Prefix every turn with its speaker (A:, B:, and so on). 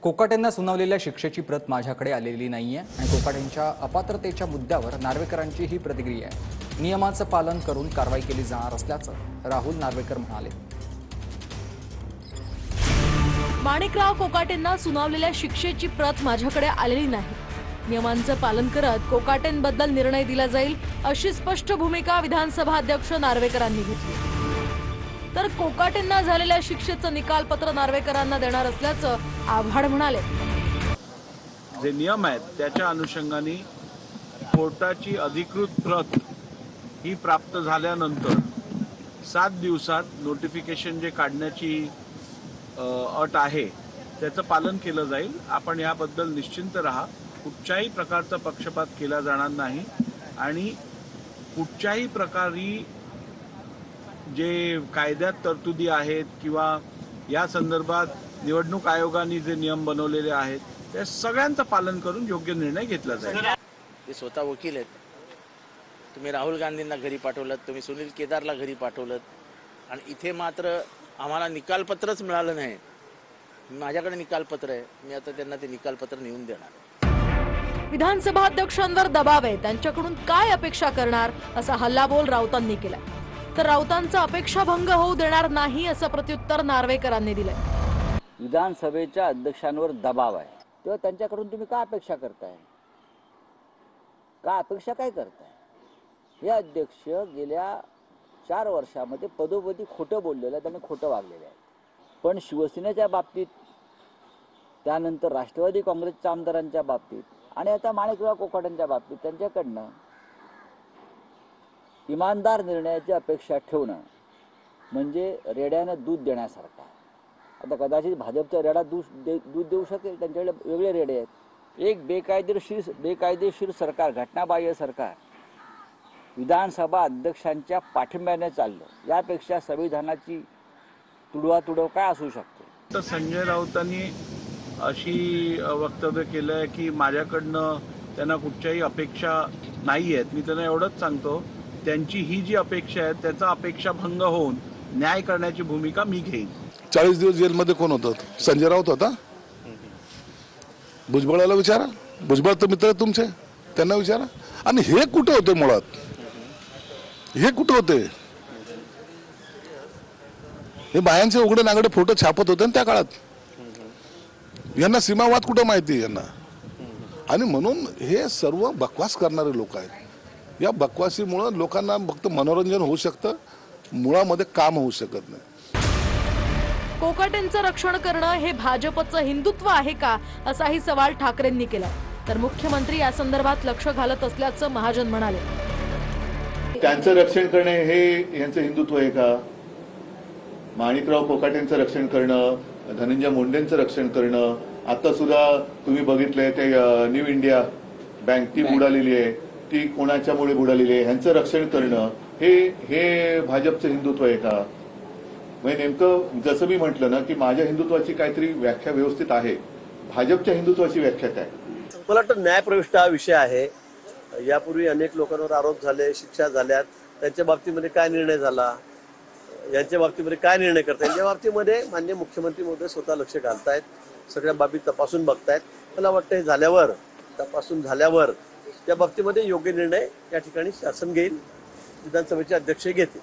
A: कोकाटेंना सुनावलेल्या शिक्षेची प्रत माझ्याकडे आलेली नाहीये आणि कोकाटेंच्या अपात्रतेच्या मुद्द्यावर नार्वेकरांची ही प्रतिक्रिया आहे। नियमाचं पालन करून कारवाई केली जाणार असल्याचं राहुल नार्वेकर म्हणाले।
B: माणिकराव कोकाटेंना सुनावलेल्या शिक्षेची प्रत माझ्याकडे आलेली नाही। नियमांचं पालन करत कोकाटेंबद्दल निर्णय दिला जाईल अशी स्पष्ट भूमिका विधानसभा अध्यक्ष नार्वेकरांनी घेतली। तर कोकाटेंना झालेल्या शिक्षेचं निकालपत्र नार्वेकरांना देणार असल्याचं आव्हाड म्हणाले।
C: जे नियम आहेत त्याच्या अनुषंगाने कोर्टाची अधिकृत प्रत ही प्राप्त झाल्यानंतर 7 दिवसात नोटिफिकेशन जे काढण्याची अट आहे त्याचं पालन केलं जाईल। आपण याबद्दल निश्चिंत राहा। कुठच्याही प्रकारचा पक्षपात केला जाणार नाही आणि कुठच्याही प्रकारे जे कायद्यात तरतुदी आहेत किंवा या संदर्भात निवडणूक आयोगाने जे नियम बनवलेले आहेत त्या सगळ्यांचं पालन करून योग्य निर्णय घेतला जाईल।
D: ते स्वतः वकील आहेत। तुम्ही राहुल गांधींना घरी पाठवलं, तुम्ही सुनील केदारला घरी पाठवलं आणि इथे मात्र आम्हाला निकालपत्रच मिळालं नाही। माझ्याकडे निकालपत्र आहे, मी आता त्यांना ते निकालपत्र नेऊन देणार।
B: विधानसभा अध्यक्षांवर दबाव आहे, त्यांच्याकडून काय अपेक्षा करणार असा हल्लाबोल राऊतांनी केला। तर राऊतांचा अपेक्षाभंग होऊ देणार नाही असं प्रत्युत्तर नार्वेकरांनी दिलंय।
E: विधानसभेच्या अध्यक्षांवर दबाव आहे, तेव्हा त्यांच्याकडून तुम्ही काय अपेक्षा करताय? काय करताय? हे अध्यक्ष गेल्या 4 वर्षामध्ये पदोपदी खोटं बोललेलं आहे, त्यांनी खोटं वागलेलं आहे। पण शिवसेनेच्या बाबतीत, त्यानंतर राष्ट्रवादी काँग्रेसच्या आमदारांच्या बाबतीत आणि आता माणिकराव कोकाटेंच्या बाबतीत त्यांच्याकडनं इमानदार निर्णयाची अपेक्षा ठेवणं म्हणजे रेड्यानं दूध देण्यासारखं आहे। आता कदाचित भाजपचा रेडा दूध देऊ शकेल, त्यांच्याकडे वेगळे रेडे आहेत। एक बेकायदेशीर सरकार, घटनाबाह्य सरकार विधानसभा अध्यक्षांच्या पाठिंब्याने चाललं, यापेक्षा संविधानाची तुडवातुडव काय असू शकते?
C: तर संजय राऊतांनी अशी वक्तव्य केलं आहे की माझ्याकडनं त्यांना कुठच्याही अपेक्षा नाही आहेत। मी त्यांना एवढंच सांगतो, त्यांची ही जी अपेक्षा आहे त्याचा अपेक्षाभंग होऊन न्याय करण्याची भूमिका मी घेईन।
F: 40 दिवस जेलमध्ये कोण होतं? संजय राऊत होता। भुजबळाला विचारा, भुजबळ तर मित्र तुमचे, त्यांना विचारा। आणि हे कुठे होते? मुळात हे कुठे होते? हे बायांचे उघडे नागडे फोटो छापत होते त्या काळात। यांना सीमावाद कुठं माहिती यांना? आणि म्हणून हे सर्व बकवास करणारे लोक आहेत। या बकवासीमुळे लोकांना फक्त मनोरंजन होऊ शकतं, मुळामध्ये काम होऊ शकत नाही।
B: कोकाटेंचं रक्षण करणं हे भाजपचं हिंदुत्व आहे का असाही सवाल ठाकरेंनी केला। तर मुख्यमंत्री या संदर्भात लक्ष घालत असल्याचं महाजन म्हणाले।
G: त्यांचं रक्षण करणे हे यांचं हिंदुत्व आहे का? माणिकराव कोकाटेंचं रक्षण करणं, धनंजय मुंडेंचं रक्षण करणं, आता सुद्धा तुम्ही बघितलंय ते न्यू इंडिया बँक ती बुडालेली आहे, ती कोणाच्यामुळे बुडालेली आहे, ह्यांचं रक्षण करणं हे भाजपचं हिंदुत्व आहे का? म्हणजे नेमकं जसं मी म्हटलं ना की माझ्या हिंदुत्वाची काहीतरी व्याख्या व्यवस्थित आहे, भाजपच्या हिंदुत्वाची व्याख्या काय?
H: मला वाटतं न्यायप्रविष्ट हा विषय आहे। यापूर्वी अनेक लोकांवर आरोप झाले, शिक्षा झाल्यात, त्यांच्या बाबतीमध्ये काय निर्णय झाला, यांच्या बाबतीमध्ये काय निर्णय करता येईल, या बाबतीमध्ये माननीय मुख्यमंत्री महोदय स्वतः लक्ष घालतायत, सगळ्या बाबी तपासून बघतायत। मला वाटतं हे झाल्यावर, तपासून झाल्यावर त्या बाबतीमध्ये योग्य निर्णय या ठिकाणी शासन घेईल, विधानसभेचे अध्यक्ष घेतील।